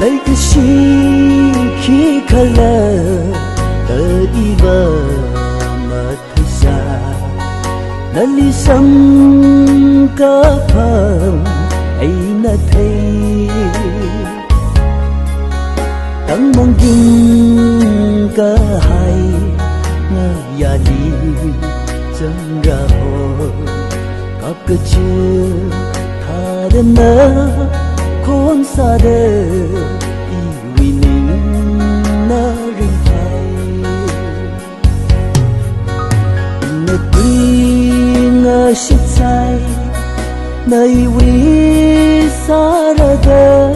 lấy cái gì khi khala tơ đi vợ mà thấy xa nali sang cả phàm ấy na thấy tăng mong kinh cả hai nga ya đi chân ra hồ cặp cái chưa tha đến nỡ khôn xa đời vì mình na rình phai nè tuy ngờ shit sai nay vì xa ra đời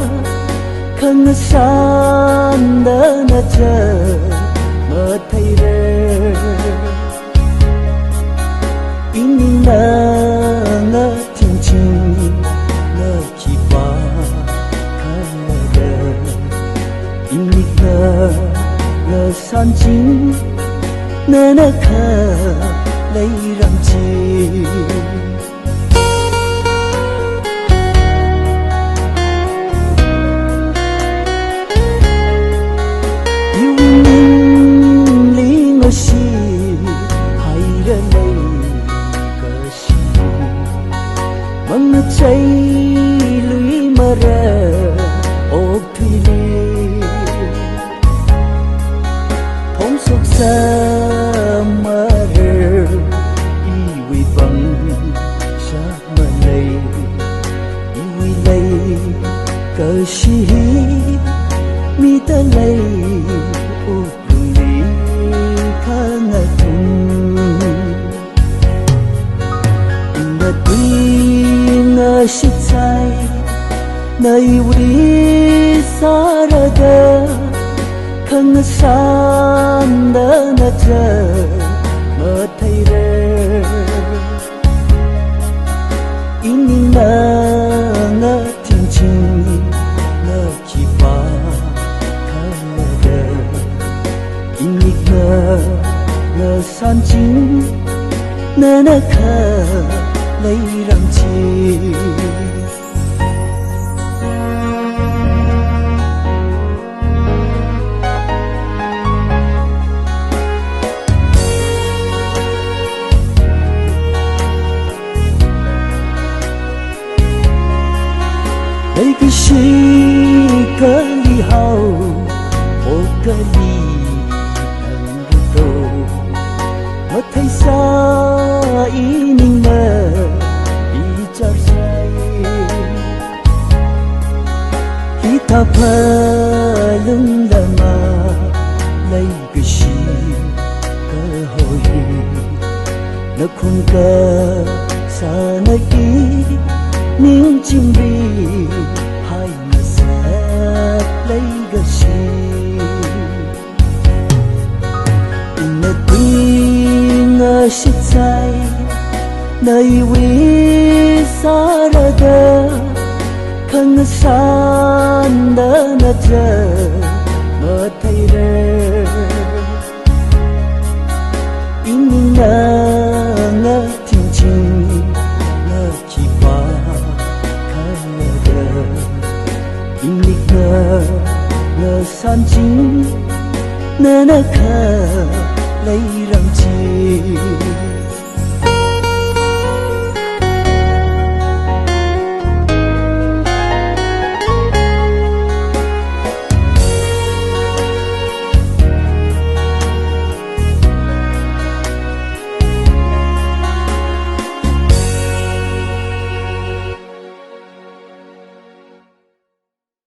khăng san đã na chờ mà thay đời in na ngỡ chinh chinh ngỡ chỉ qua khăng đời in ngỡ san chính nơi nơi khờ lấy làm chi măng cháy lưới mà ra ốc thủy ly phóng sốc xa mà rơ y quy bằng xa mà lây y quy lây cờ sĩ mi ta lây ốc rung ly khá ngạc thùng ingat shit sai nay vi sarada khăng san đã na chờ mà thay đời in na ngỡ chinh chinh ngỡ chỉ qua khăng đời in ngỡ san chính na na khờ lấy làm chi lấy cái gì cơ li hao ô cơ li thằng tô mất thấy xa ý ninh mơ đi char say khi ta phơ lưng là mà lấy cái gì cơ hội nó không cơ xa nơi ý những chim bi hai mà sẽ lấy cái gì nè tuy ngờ shit sai nay vì xa ra đời khăng san đã na chờ mà thay đời in na ngỡ chinh chinh ngỡ chỉ qua khăng đời in ngỡ san chính nơi nơi khờ lấy